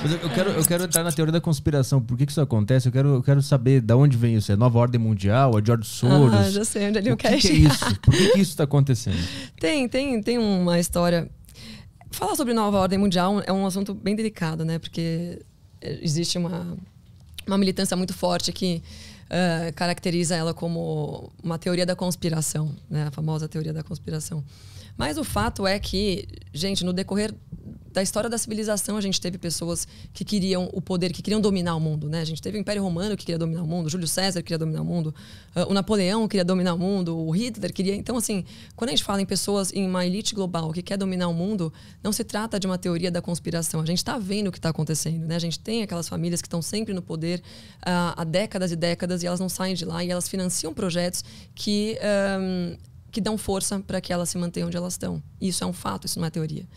Mas eu quero entrar na teoria da conspiração. Por que isso acontece? Eu quero saber de onde vem isso. É Nova Ordem Mundial? É George Soros? Já sei onde ele o que é isso? Por que isso está acontecendo? Tem uma história... Falar sobre Nova Ordem Mundial é um assunto bem delicado, né? Porque existe uma militância muito forte que caracteriza ela como uma teoria da conspiração, né? A famosa teoria da conspiração. Mas o fato é que, gente, no decorrer da história da civilização, a gente teve pessoas que queriam o poder, que queriam dominar o mundo, né? A gente teve o Império Romano que queria dominar o mundo, Júlio César queria dominar o mundo, o Napoleão queria dominar o mundo, o Hitler queria... Então, assim, quando a gente fala em pessoas em uma elite global que quer dominar o mundo, não se trata de uma teoria da conspiração. A gente está vendo o que está acontecendo, né? A gente tem aquelas famílias que estão sempre no poder há décadas e décadas e elas não saem de lá e elas financiam projetos que dão força para que elas se mantenham onde elas estão. Isso é um fato, isso não é teoria.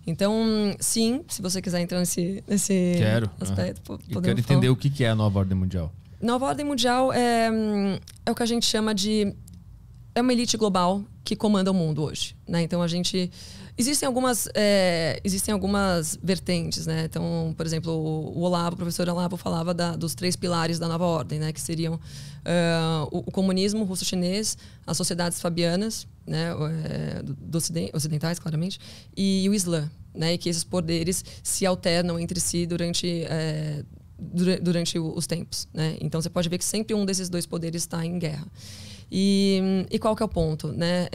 Então, sim, se você quiser entrar nesse aspecto... Eu quero entender o que é a Nova Ordem Mundial. Nova Ordem Mundial é o que a gente chama de... É uma elite global que comanda o mundo hoje, né? Então, existem algumas vertentes, né? Então, por exemplo, o professor Olavo falava dos 3 pilares da Nova Ordem, né? Que seriam o comunismo russo-chinês, as sociedades fabianas, né? Ocidentais, claramente, e o Islã, né? E que esses poderes se alternam entre si durante os tempos, né? Então, você pode ver que sempre um desses 2 poderes está em guerra. E qual que é o ponto, né?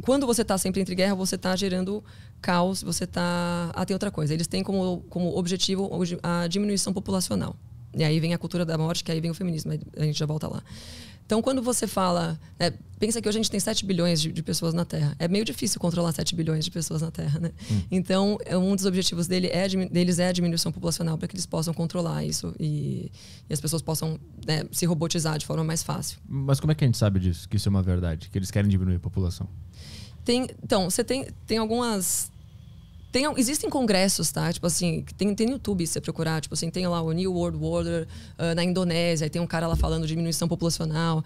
Quando você está sempre entre guerra, você está gerando caos, você está... tem outra coisa. Eles têm como objetivo a diminuição populacional. E aí vem a cultura da morte, que aí vem o feminismo. A gente já volta lá. Então, quando você fala... pensa que hoje a gente tem 7 bilhões de pessoas na Terra. É meio difícil controlar 7 bilhões de pessoas na Terra, né? Então, um dos objetivos deles é a diminuição populacional, para que eles possam controlar isso e as pessoas possam, né, se robotizar de forma mais fácil. Mas como é que a gente sabe disso? Que isso é uma verdade? Que eles querem diminuir a população? Então, você tem algumas... Existem congressos, tá? Tipo assim, tem no YouTube, se você procurar, tipo assim, tem lá o New World Order na Indonésia, aí tem um cara lá falando de diminuição populacional.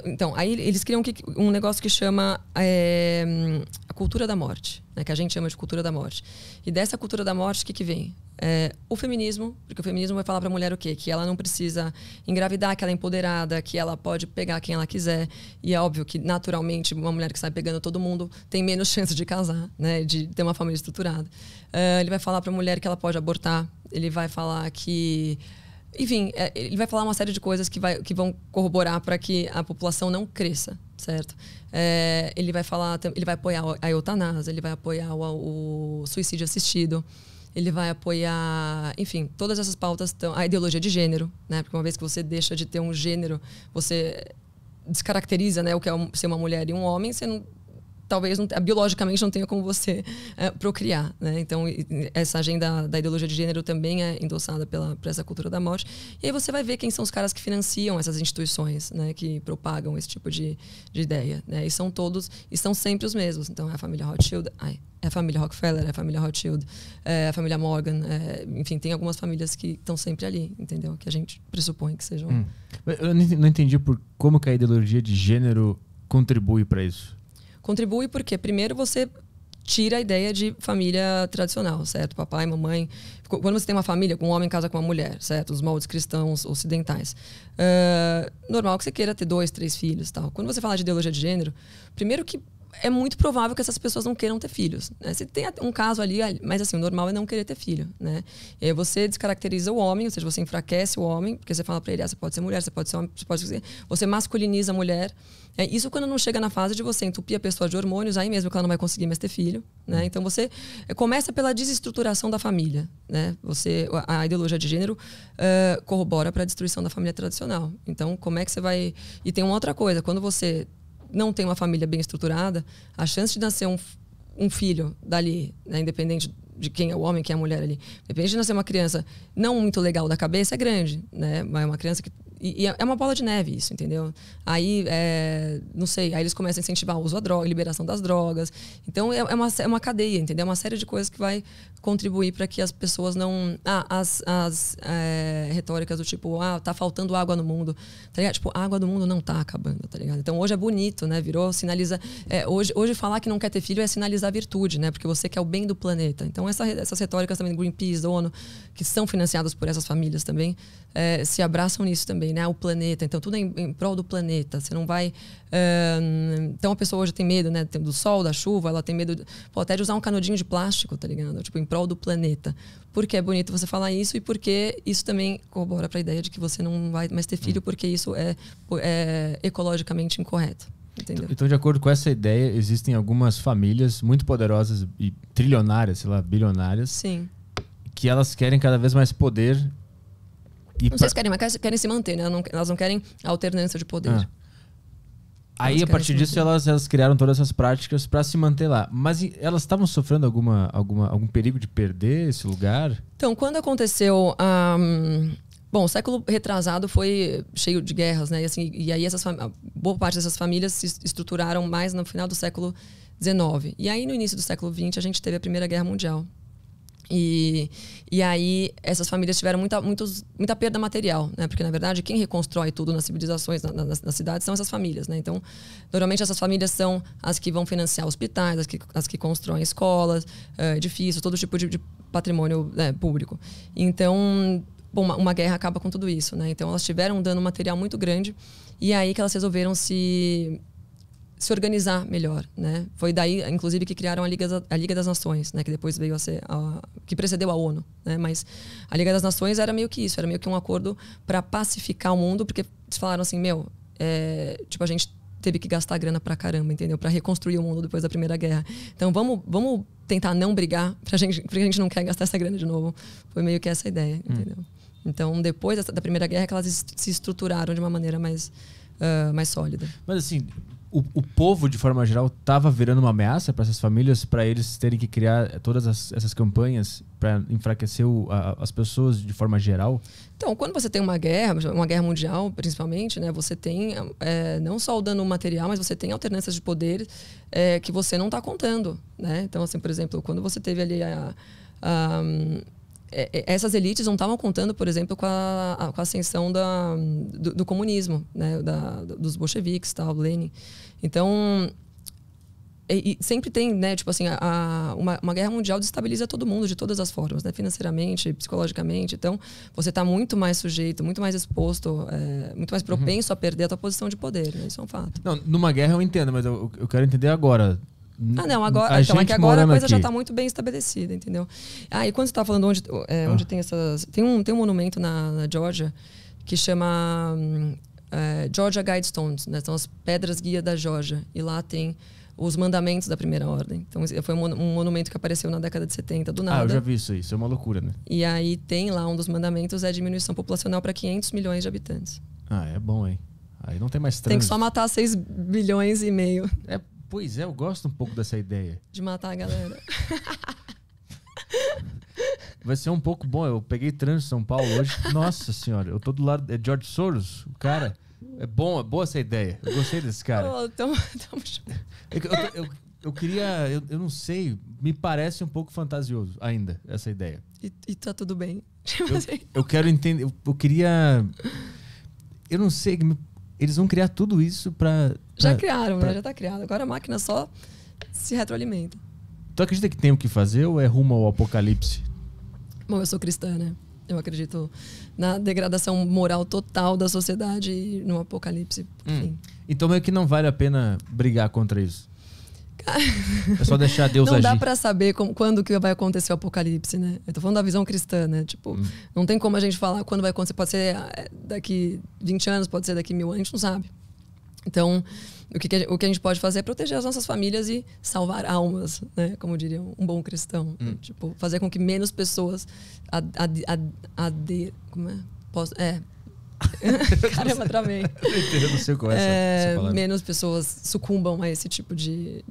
Então, aí eles criam um negócio que chama a cultura da morte, né? Que a gente chama de cultura da morte. E dessa cultura da morte, o que vem? O feminismo, porque o feminismo vai falar para a mulher o quê? Que ela não precisa engravidar, que ela é empoderada, que ela pode pegar quem ela quiser. E é óbvio que, naturalmente, uma mulher que sai pegando todo mundo tem menos chance de casar, né? De ter uma família estruturada. Ele vai falar para a mulher que ela pode abortar. Ele vai falar que... Enfim, ele vai falar uma série de coisas que vão corroborar para que a população não cresça, certo? Ele vai apoiar a eutanásia, ele vai apoiar o suicídio assistido. Ele vai apoiar, enfim, todas essas pautas a ideologia de gênero, né? Porque uma vez que você deixa de ter um gênero, você descaracteriza, né, o que é ser uma mulher e um homem, você talvez biologicamente não tenha como você procriar, né? Então, essa agenda da ideologia de gênero também é endossada por essa cultura da morte. E aí você vai ver quem são os caras que financiam essas instituições, né, que propagam esse tipo de ideia, né? E são sempre os mesmos. Então, é a família Rothschild, é a família Rockefeller, é a família Rothschild, é a família Morgan, enfim, tem algumas famílias que estão sempre ali, entendeu? Que a gente pressupõe que sejam... Eu não entendi como que a ideologia de gênero contribui para isso. Contribui porque, primeiro, você tira a ideia de família tradicional, certo? Papai, mamãe. Quando você tem uma família, um homem casa com uma mulher, certo? Os moldes cristãos ocidentais. Normal que você queira ter 2, 3 filhos, tal. Quando você fala de ideologia de gênero, primeiro que é muito provável que essas pessoas não queiram ter filhos, né? Você tem um caso ali, mas assim, o normal é não querer ter filho, né? E aí você descaracteriza o homem, ou seja, você enfraquece o homem, porque você fala pra ele, você pode ser mulher, você pode ser homem, você masculiniza a mulher. Isso quando não chega na fase de você entupir a pessoa de hormônios, aí mesmo que ela não vai conseguir mais ter filho, né? Então você começa pela desestruturação da família, né? A ideologia de gênero corrobora para a destruição da família tradicional. Então, como é que você vai... E tem uma outra coisa, quando você não tem uma família bem estruturada, a chance de nascer um filho dali, né, independente de quem é o homem, quem é a mulher ali, independente de nascer uma criança não muito legal da cabeça, é grande, né? Mas uma criança que E é uma bola de neve isso, entendeu? Aí, não sei, aí eles começam a incentivar o uso da droga, liberação das drogas. Então, é uma cadeia, entendeu? É uma série de coisas que vai contribuir para que as pessoas não... as retóricas do tipo, tá faltando água no mundo. Tá ligado? Tipo, a água do mundo não tá acabando, tá ligado? Então, hoje é bonito, né? Sinaliza... hoje falar que não quer ter filho é sinalizar virtude, né? Porque você quer o bem do planeta. Então, essas retóricas também do Greenpeace, da ONU, que são financiadas por essas famílias também, se abraçam nisso também, né? O planeta. Então, tudo é em prol do planeta. Você não vai... Então, a pessoa hoje tem medo, né? Do sol, da chuva, ela tem medo até de usar um canudinho de plástico, tá ligado? Tipo, em prol do planeta. Porque é bonito você falar isso e porque isso também corrobora para a ideia de que você não vai mais ter filho porque isso é ecologicamente incorreto. Entendeu? Então, de acordo com essa ideia, existem algumas famílias muito poderosas e trilionárias, sei lá, bilionárias. Sim. Que elas querem cada vez mais poder. Não sei se querem, mas querem se manter, né? Elas não querem alternância de poder. Aí, a partir disso, elas criaram todas essas práticas para se manter lá. Mas elas estavam sofrendo algum perigo de perder esse lugar? Então, quando aconteceu... Bom, o século retrasado foi cheio de guerras, né? E aí, boa parte dessas famílias se estruturaram mais no final do século XIX. E aí, no início do século XX, a gente teve a Primeira Guerra Mundial. E aí, essas famílias tiveram muita perda material, né? Porque, na verdade, quem reconstrói tudo nas civilizações, nas cidades, são essas famílias, né? Então, normalmente, essas famílias são as que vão financiar hospitais, as que constroem escolas, edifícios, todo tipo de patrimônio público. Então, bom, uma guerra acaba com tudo isso, né? Então, elas tiveram um dano material muito grande e é aí que elas resolveram se organizar melhor, né? Foi daí, inclusive, que criaram a Liga das Nações, né? Que depois veio a ser que precedeu a ONU, né? Mas a Liga das Nações era meio que isso, era meio que um acordo para pacificar o mundo, porque eles falaram assim, tipo, a gente teve que gastar grana pra caramba, entendeu? Para reconstruir o mundo depois da Primeira Guerra. Então vamos tentar não brigar, porque a gente não quer gastar essa grana de novo. Foi meio que essa ideia, entendeu? Então, depois da Primeira Guerra, que elas se estruturaram de uma maneira mais sólida. Mas assim, o povo, de forma geral, estava virando uma ameaça para essas famílias, para eles terem que criar todas essas campanhas para enfraquecer as pessoas de forma geral? Então, quando você tem uma guerra mundial, principalmente, né, você tem não só o dano material, mas você tem alternâncias de poder que você não está contando, né? Então, assim, por exemplo, quando você teve ali essas elites não estavam contando, por exemplo, com a ascensão do comunismo, né? Dos bolcheviques, tal, Lenin. Então, e sempre tem, né? Tipo assim, uma guerra mundial destabiliza todo mundo de todas as formas, né? Financeiramente, psicologicamente. Então, você está muito mais sujeito, muito mais exposto, muito mais propenso a perder a tua posição de poder, né? Isso é um fato. Não, numa guerra eu entendo, mas eu quero entender agora. Não, agora. Então, é que agora a coisa já está muito bem estabelecida, entendeu? E quando você está falando onde tem essas. Tem um monumento na Geórgia que chama Georgia Guidestones, né? São as pedras guia da Geórgia. E lá tem os mandamentos da Primeira Ordem. Então, foi um monumento que apareceu na década de 70, do nada. Eu já vi isso aí. Isso é uma loucura, né? E aí tem lá um dos mandamentos a diminuição populacional para 500 milhões de habitantes. É bom, hein? Aí não tem mais trânsito. Tem que só matar 6 bilhões e meio. Pois eu gosto um pouco dessa ideia. De matar a galera. Vai ser um pouco bom. Eu peguei trânsito em São Paulo hoje. Nossa senhora, eu tô do lado... É George Soros, o cara. É boa essa ideia. Eu gostei desse cara. Eu queria... Eu não sei, me parece um pouco fantasioso ainda, essa ideia. E tá tudo bem. Eu quero entender... Eu queria... Eu não sei... Eles vão criar tudo isso pra... Já criaram, né? Já tá criado. Agora a máquina só se retroalimenta. Tu acredita que tem o que fazer ou é rumo ao apocalipse? Bom, eu sou cristã, né? Eu acredito na degradação moral total da sociedade e no apocalipse. Enfim. Então meio que não vale a pena brigar contra isso. É só deixar Deus agir. Não dá pra saber quando que vai acontecer o apocalipse, né? Eu tô falando da visão cristã, né? Tipo, não tem como a gente falar quando vai acontecer. Pode ser daqui 20 anos, pode ser daqui 1000 anos, a gente não sabe. Então, o que a gente pode fazer é proteger as nossas famílias e salvar almas, né? Como diria um bom cristão. Tipo, fazer com que menos pessoas como é? Caramba, travei. Eu não sei qual é essa palavra. Menos pessoas sucumbam a esse tipo de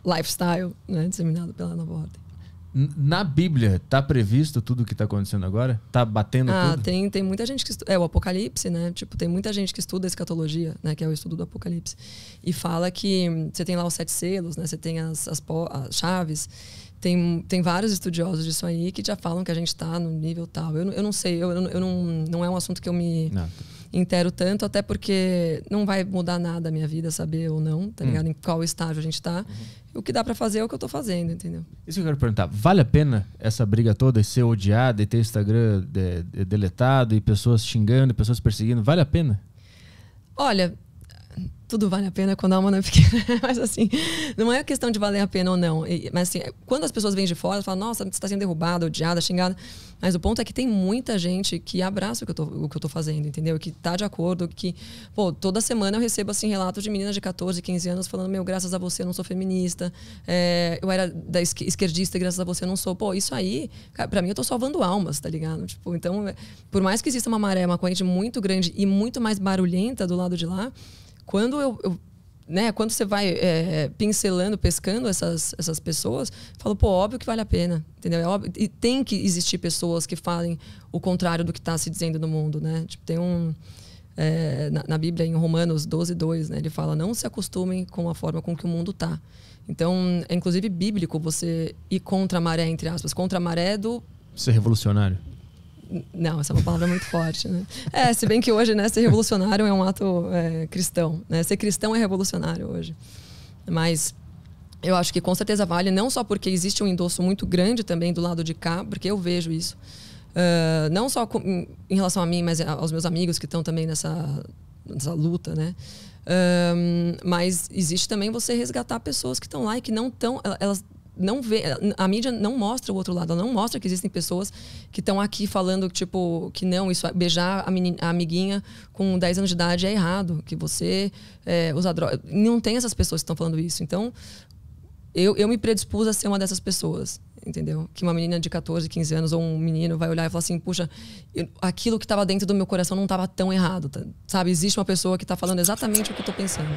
lifestyle, né? Disseminado pela Nova Ordem. Na Bíblia, tá previsto tudo o que tá acontecendo agora? Tá batendo tudo? Tem muita gente que estuda. O Apocalipse, né? Tipo, tem muita gente que estuda a escatologia, né? Que é o estudo do Apocalipse. E fala que você tem lá os 7 selos, né? Você tem as chaves. Tem vários estudiosos disso aí que já falam que a gente tá no nível tal. Eu não sei, não é um assunto que eu me inteiro tanto, até porque não vai mudar nada a minha vida saber ou não, tá ligado? Em qual estágio a gente tá. O que dá pra fazer é o que eu tô fazendo, entendeu? Isso que eu quero perguntar. Vale a pena essa briga toda e ser odiada e ter Instagram deletado e pessoas xingando e pessoas perseguindo? Vale a pena? Olha, tudo vale a pena quando a alma não é pequena. Mas assim, não é questão de valer a pena ou não. Mas assim, quando as pessoas vêm de fora, falam, nossa, você está sendo derrubada, odiada, xingada. Mas o ponto é que tem muita gente que abraça o que eu tô fazendo, entendeu? Que tá de acordo, que... Pô, toda semana eu recebo, assim, relatos de meninas de 14, 15 anos falando, meu, graças a você eu não sou feminista. Eu era da esquerdista e graças a você eu não sou. Pô, isso aí, cara, pra mim eu tô salvando almas, tá ligado? Tipo, então, por mais que exista uma corrente muito grande e muito mais barulhenta do lado de lá, quando quando você vai pincelando, pescando essas pessoas, falo, pô, óbvio que vale a pena, entendeu? É óbvio, e tem que existir pessoas que falem o contrário do que está se dizendo no mundo, né? Tipo, tem na Bíblia, em Romanos 12:2, né? Ele fala, não se acostumem com a forma com que o mundo está. Então, é inclusive bíblico você ir contra a maré, entre aspas, contra a maré do... Ser revolucionário. Não, essa é uma palavra muito forte, né? Se bem que hoje, né, ser revolucionário é um ato cristão, né? Ser cristão é revolucionário hoje. Mas eu acho que com certeza vale, não só porque existe um endosso muito grande também do lado de cá, porque eu vejo isso. Não só em relação a mim, mas aos meus amigos que estão também nessa luta, né? Mas existe também você resgatar pessoas que estão lá e que não estão... Elas não vê, a mídia não mostra o outro lado, ela não mostra que existem pessoas que estão aqui falando tipo que não, isso beijar a amiguinha com 10 anos de idade é errado, que você usa droga. Não tem essas pessoas que estão falando isso. Então, eu me predispus a ser uma dessas pessoas, entendeu? Que uma menina de 14, 15 anos ou um menino vai olhar e falar assim, puxa, aquilo que estava dentro do meu coração não estava tão errado, sabe? Existe uma pessoa que está falando exatamente o que eu estou pensando.